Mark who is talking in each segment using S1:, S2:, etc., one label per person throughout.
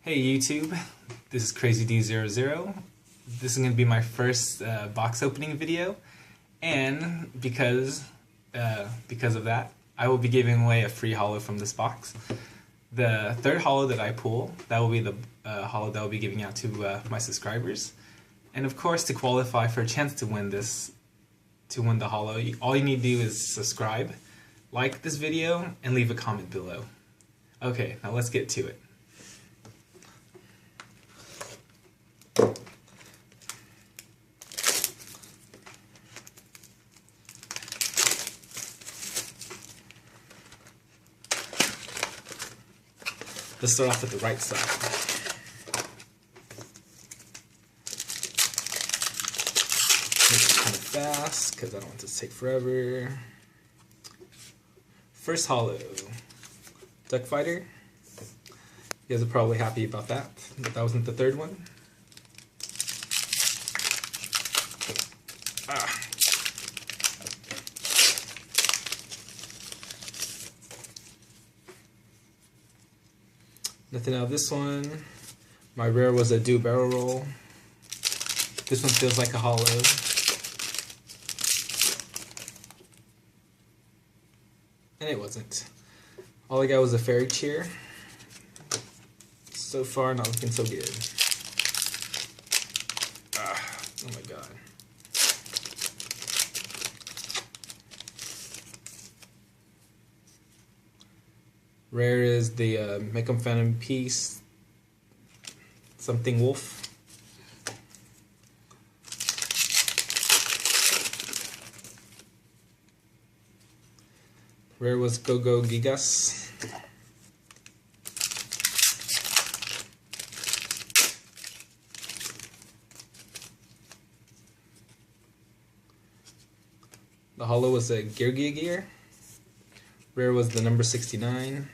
S1: Hey YouTube, this is CrazyD00. This is going to be my first box opening video, and because of that, I will be giving away a free holo from this box. The third holo that I pull, that will be the holo that I will be giving out to my subscribers. And of course, to qualify for a chance to win the holo, all you need to do is subscribe, like this video, and leave a comment below. Okay, now let's get to it. Let's start off with the right side. Make it kind of fast because I don't want this to take forever. First holo, Duck Fighter. You guys are probably happy about that, but that wasn't the third one. Nothing out of this one. My rare was a do barrel roll. This one feels like a holo. And it wasn't. All I got was a fairy cheer. So far, not looking so good. Oh my god. Rare is the Make 'em Phantom piece, something wolf. Rare was Go Gigas. The holo was a Gear. Rare was the number 69.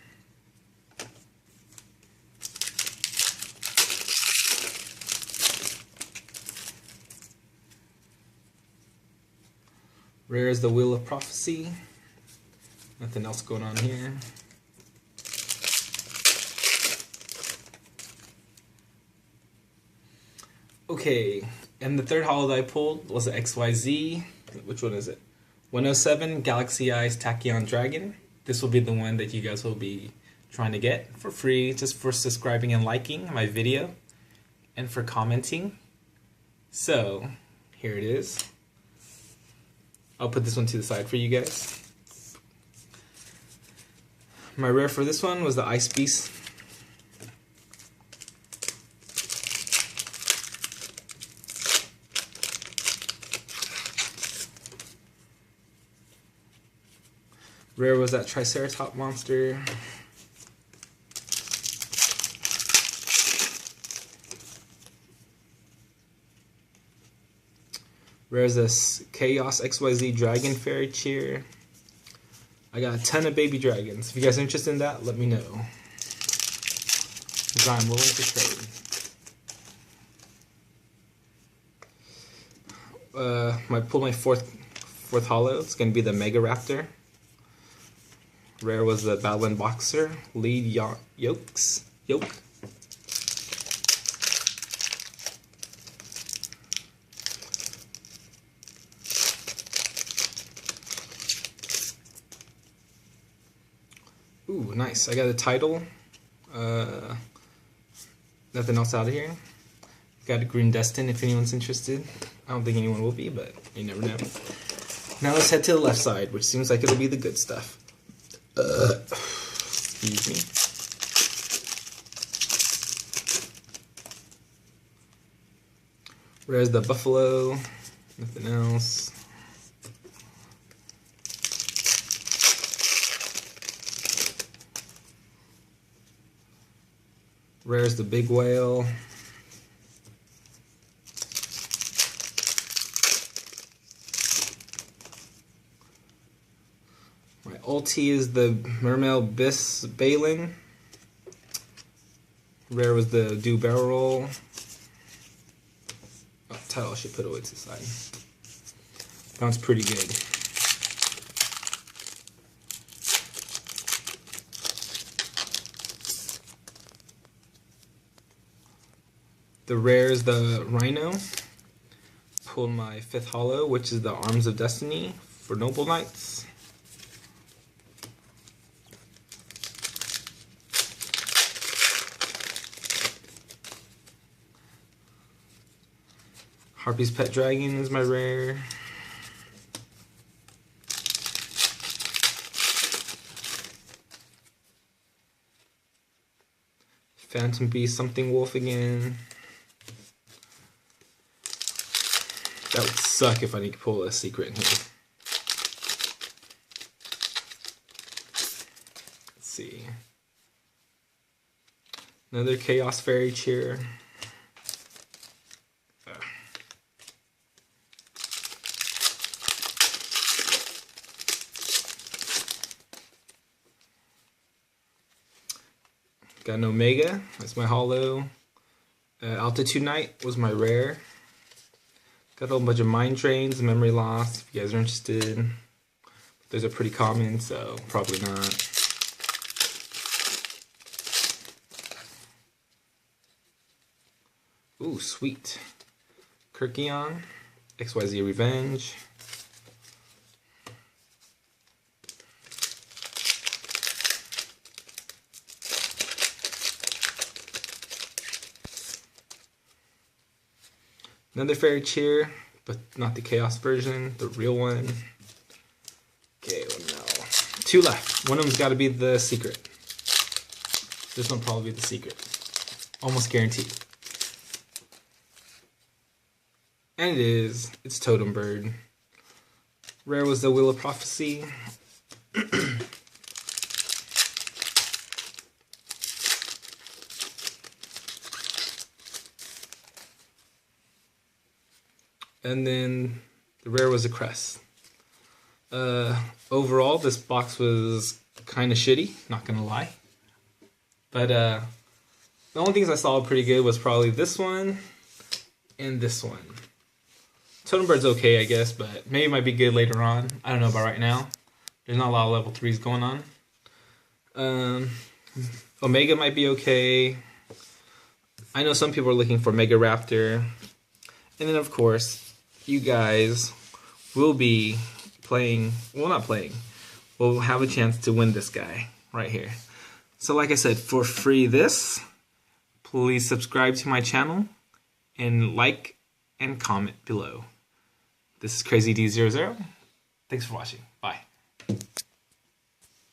S1: Rare is the Wheel of Prophecy. Nothing else going on here. Okay, and the third holo that I pulled was the XYZ. Which one is it? 107 Galaxy Eyes Tachyon Dragon. This will be the one that you guys will be trying to get for free, just for subscribing and liking my video, and for commenting. So, here it is. I'll put this one to the side for you guys. My rare for this one was the Ice Beast. Rare was that Triceratops monster. Rare is this Chaos XYZ Dragon Fairy Cheer. I got a ton of baby dragons. If you guys are interested in that, let me know, because I'm willing to trade. I pulled my fourth holo. It's going to be the Mega Raptor. Rare was the Battleland Boxer, Lead Yoke. Ooh, nice. I got a title. Nothing else out of here. Got a Green Destin if anyone's interested. I don't think anyone will be, but you never know. Now let's head to the left side, which seems like it'll be the good stuff. Excuse me. Where's the Buffalo? Nothing else. Rare's the Big Whale. My ulti is the Mermail Bis Balin. Rare was the Do Barrel Roll. Oh, title I should put away to the side. Sounds pretty good. The rare is the Rhino. Pulled my 5th holo, which is the Arms of Destiny for Noble Knights. Harpy's Pet Dragon is my rare. Phantom Beast Something Wolf again. That would suck if I need to pull a secret in here. Let's see. Another Chaos Fairy Cheer. Got an Omega, that's my holo. Altitude Knight was my rare. Got a whole bunch of Mind Drains, Memory Loss, if you guys are interested. Those are pretty common, so probably not. Ooh, sweet. Kirkion, XYZ Revenge. Another Fairy Cheer, but not the Chaos version, the real one. Okay, well, no. 2 left. One of them's got to be the secret. This one will probably be the secret. Almost guaranteed. And it is. It's Totem Bird. Rare was the Wheel of Prophecy. And then the rare was a Crest. Overall, this box was kind of shitty, not gonna lie. But the only things I saw pretty good was probably this one and this one. Totem Bird's okay, I guess, but maybe it might be good later on. I don't know about right now. There's not a lot of level 3s going on. Omega might be okay. I know some people are looking for Mega Raptor. And then, of course, you guys will be playing, well, not playing, will have a chance to win this guy right here. So like I said, for free this, please subscribe to my channel and like and comment below. This is Crazy D00. Thanks for watching. Bye.